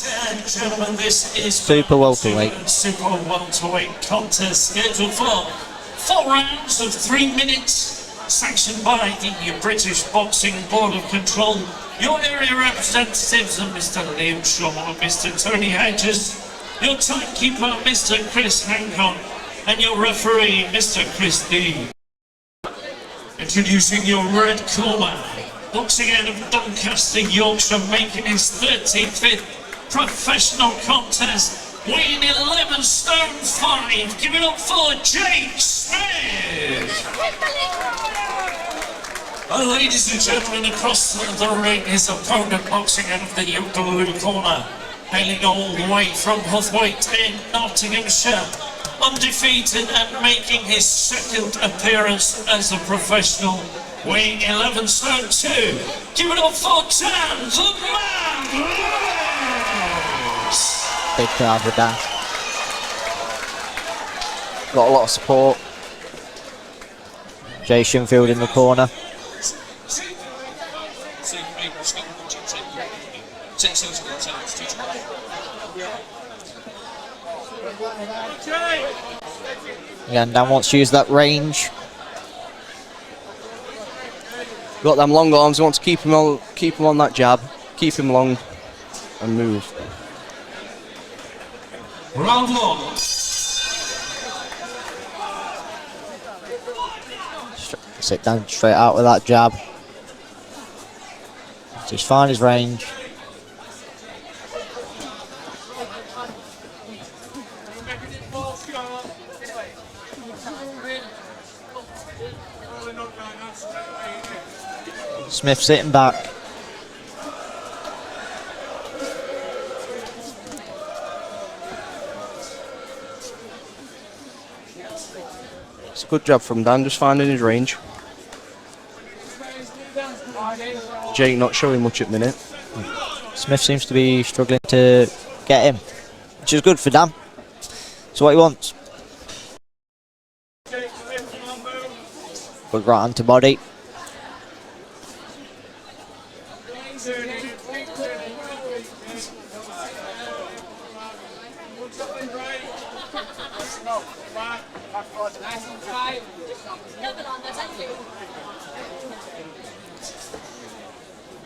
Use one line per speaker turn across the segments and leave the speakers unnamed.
and gentlemen, this is
Super welterweight.
Super welterweight contest scheduled for 4 rounds of 3 minutes. Sanctioned by the British Boxing Board of Control. Your area representatives are Mr. Liam Shaw, Mr. Tony Hedges, your timekeeper, Mr. Chris Hancock, and your referee, Mr. Chris D. Introducing your red corner, boxing out of Doncaster, Yorkshire, making his 35th professional contest, weighing 11 stone 5. Give it up for Jake Smith. Ladies and gentlemen, across the ring, his opponent boxing out of the blue corner, hailing all the way from Huthwaite in Nottinghamshire, undefeated and making his 2nd appearance as a professional, weighing 11 stone 2. Give it up for Dan the Man Lewis.
Big crowd for Dan. Got a lot of support. Jay Shinfield in the corner. Again, Dan wants to use that range.
Got them long arms. He wants to keep him on that jab, keep him long, and move.
Round 1.
Sit down straight out with that jab. Just find his range. Smith sitting back.
It's a good job from Dan, just finding his range. Jake not showing much at the minute.
Smith seems to be struggling to get him, which is good for Dan. It's what he wants. Good right hand to body.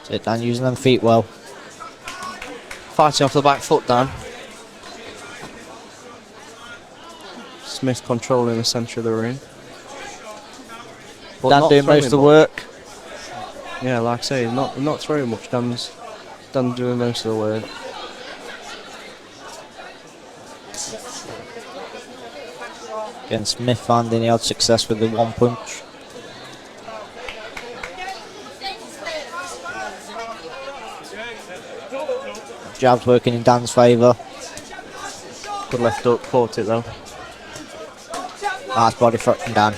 Sit down, using them feet well.
Fighting off the back foot, Dan. Smith controlling the centre of the ring. But
Dan doing most of the work.
Yeah, like I say, not throwing much. Dan's doing most of the work.
Again, Smith finding the odd success with the one punch. Jab's working in Dan's favour.
Good left hook, caught it though.
Nice body front from Dan.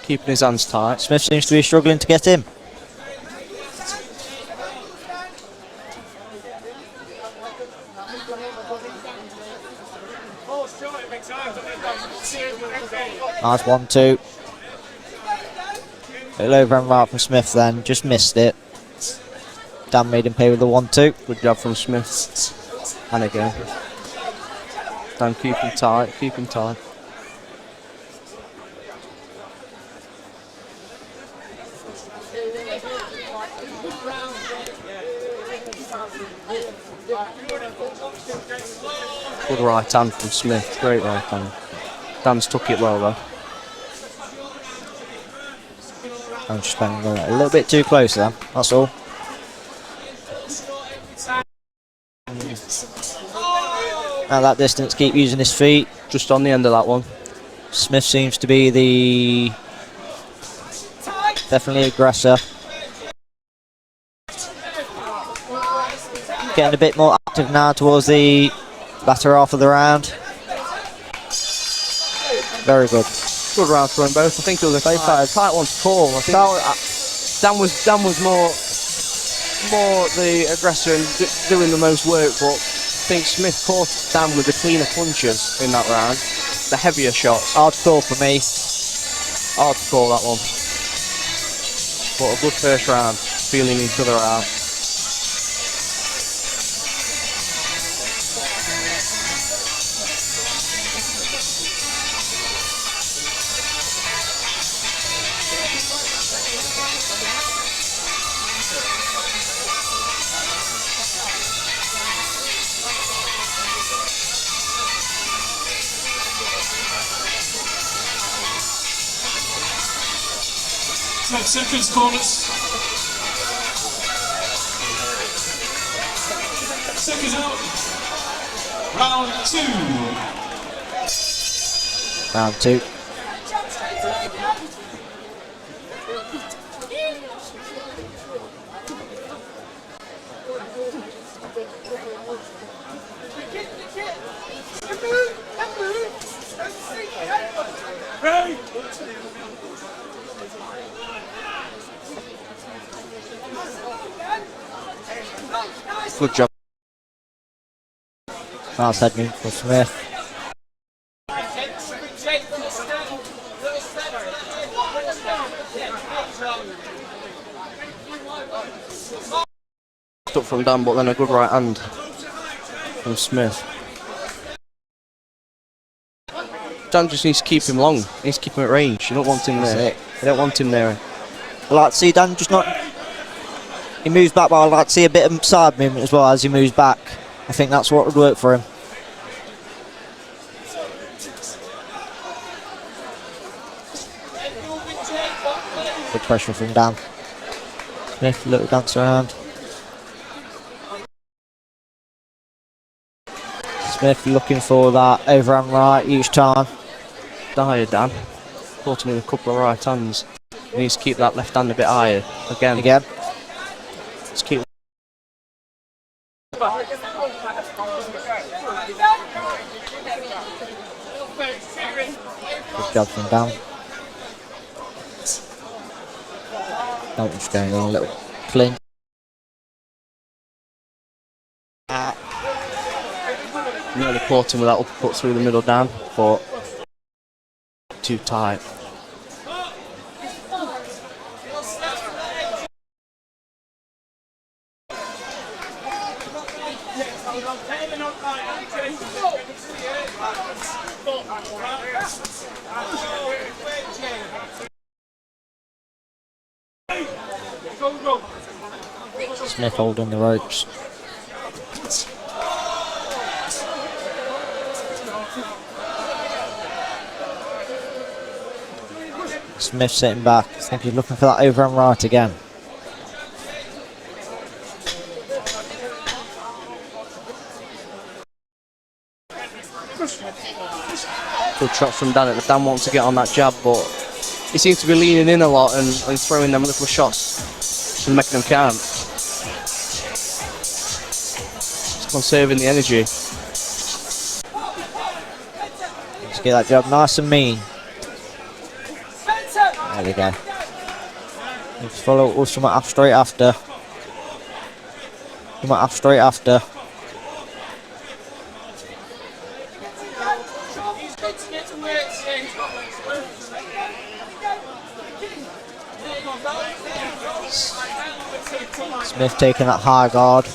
Keeping his hands tight.
Smith seems to be struggling to get him. Nice 1-2. Little over and right from Smith then, just missed it. Dan made him pay with the 1-2.
Good job from Smith. And again. Dan keep him tight, keep him tight. Good right hand from Smith, great right hand. Dan's took it well though.
I'm just spending a little bit too close then, that's all. At that distance, keep using his feet.
Just on the end of that one.
Smith seems to be the definitely aggressor. Getting a bit more active now towards the latter half of the round. Very good.
Good round for them both. I think it was a tight one to call. I think Dan was more the aggressor and doing the most work, but I think Smith caught Dan with the cleaner punches in that round, the heavier shots.
Hard call for me.
Hard to call that one. But a good first round, feeling each other out.
5 seconds, corners. Seconds out. Round 2.
Round 2.
Good job.
Nice heading for Smith.
Up from Dan, but then a good right hand from Smith. Dan just needs to keep him long. He needs to keep him at range. You don't want him there. You don't want him there.
I like to see Dan just not. He moves back, but I like to see a bit of side movement as well as he moves back. I think that's what would work for him. Good pressure from Dan. Smith, a little dance around. Smith looking for that overhand right each time.
Dire Dan. Caught him with a couple of right hands. He needs to keep that left hand a bit higher. Again. Let's keep.
Good job from Dan. That was going on a little clean.
Nearly caught him with that uppercut through the middle, Dan, but too tight.
Smith holding the ropes. Smith sitting back. I think he's looking for that overhand right again.
Good shot from Dan. Dan wants to get on that jab, but he seems to be leaning in a lot and throwing them little shots and making them count. Just conserving the energy.
Let's get that jab nice and mean. There we go. Let's follow Ultimate up straight after. Ultimate up straight after. Smith taking that high guard.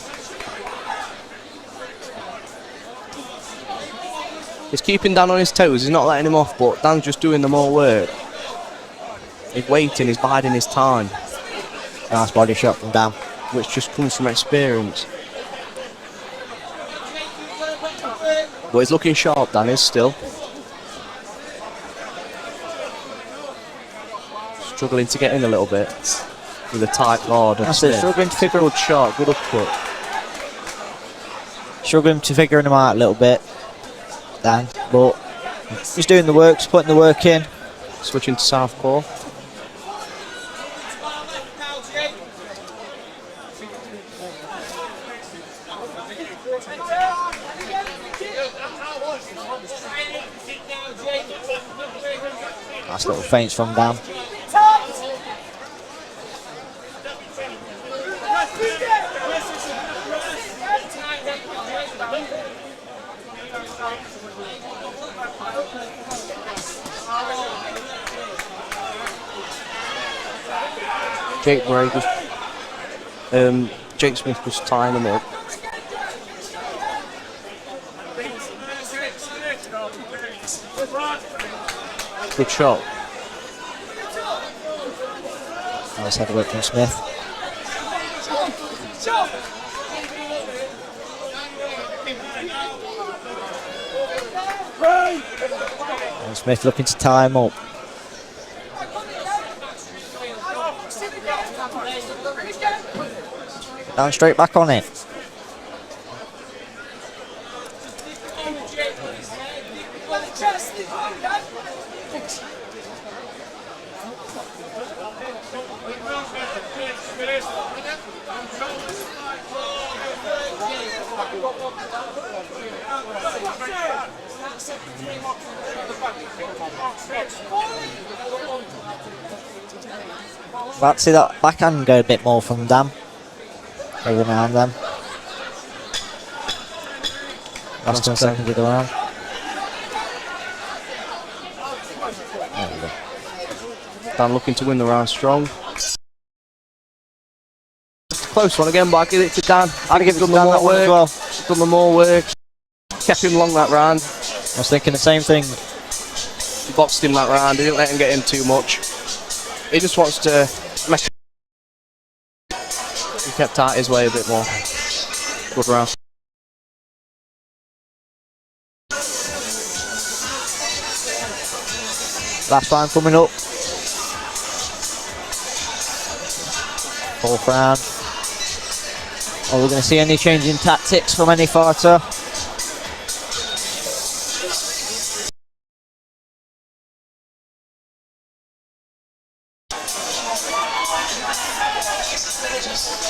He's keeping Dan on his toes, he's not letting him off, but Dan's just doing the more work. He's waiting, he's biding his time.
Nice body shot from Dan.
Which just comes from experience. But he's looking sharp, Dan is still. Struggling to get in a little bit with a tight guard.
That's it, struggling to figure
good shot, good uppercut.
Struggling to figure him out a little bit, Dan, but he's doing the work, he's putting the work in.
Switching to southpaw.
Nice little feints from Dan.
Jake Bray just, Jake Smith was tying him up. Good shot.
Nice head work from Smith. And Smith looking to tie him up. Dan straight back on it. Like to see that backhand go a bit more from Dan. Every now and then. Last 10 seconds of the round. There we go.
Dan looking to win the round strong. Close one again, but I give it to Dan.
I'd give it to Dan that one as well.
Done the more work. Kept him long that round.
I was thinking the same thing.
He boxed him that round. He didn't let him get in too much. He just wants to make. He kept out his way a bit more. Good round.
Last round coming up. Fourth round. Are we going to see any change in tactics from any fighter?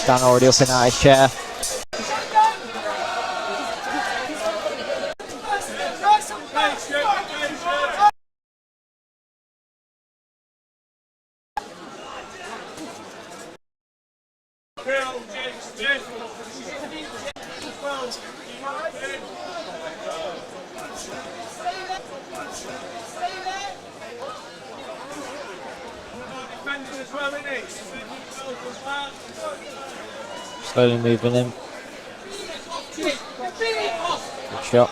Dan already up and out his chair. Slowly moving him. Good shot.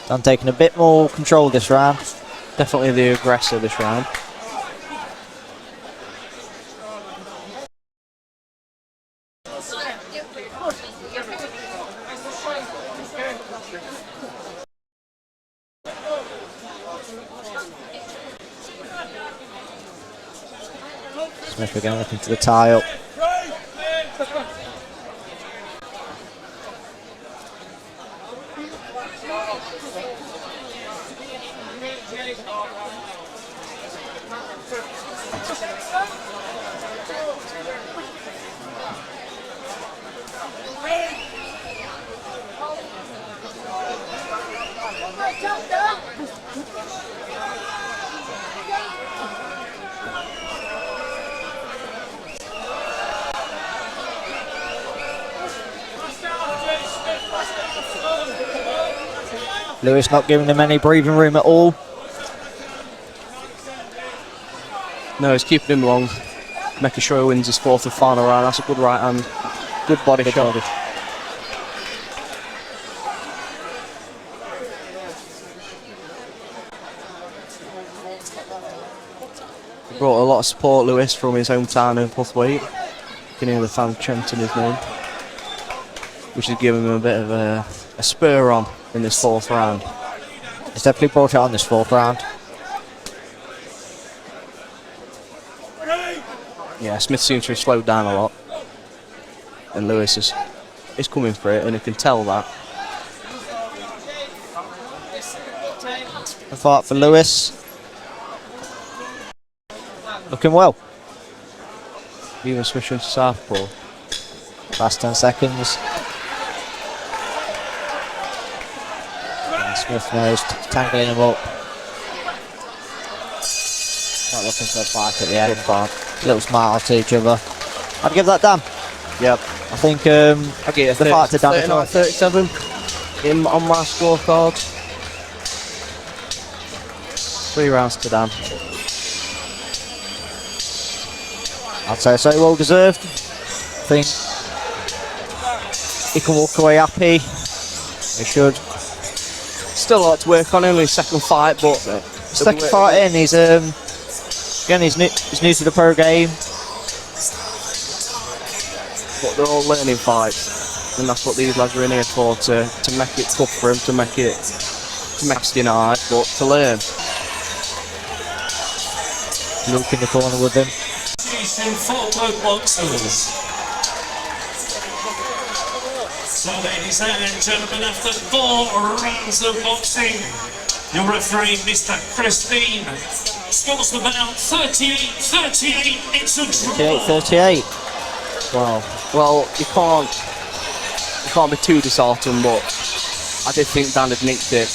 Dan taking a bit more control this round.
Definitely the aggressor this round.
Smith again looking to the tie up. Lewis not giving him any breathing room at all.
No, he's keeping him long, making sure he wins his fourth and final round. That's a good right hand, good body shot.
Body.
He brought a lot of support, Lewis, from his hometown of Puthwaite. You can hear the fans chanting his name, which has given him a bit of a spur on in this fourth round.
He's definitely brought it on this fourth round.
Yeah, Smith seems to have slowed down a lot, and Lewis is coming for it, and you can tell that.
A fight for Lewis. Looking well.
Even switching to southpaw.
Last 10 seconds. And Smith knows, tangling him up. Not looking for a fight at the end. Little smile to each other. I'd give that Dan.
Yep.
I think
I get
the fight to Dan as well.
37 on my scorecard. 3 rounds to Dan.
I'd say so, well deserved. I think he can walk away happy. He should.
Still a lot to work on, only his second fight, but
Second fight in, he's again he's new to the pro game.
but they're all learning fights. and that's what these lads are in here for, to make it tough for them, to make it hard, but to learn.
Luke in the corner with them.
Four boxers. So, ladies and gentlemen, after 4 rounds of boxing, your referee, Mr. Chris Dean, scores about 38. It's a draw.
38. Wow.
Well, you can't be too disheartened, but I did think Dan had nicked it.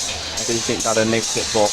But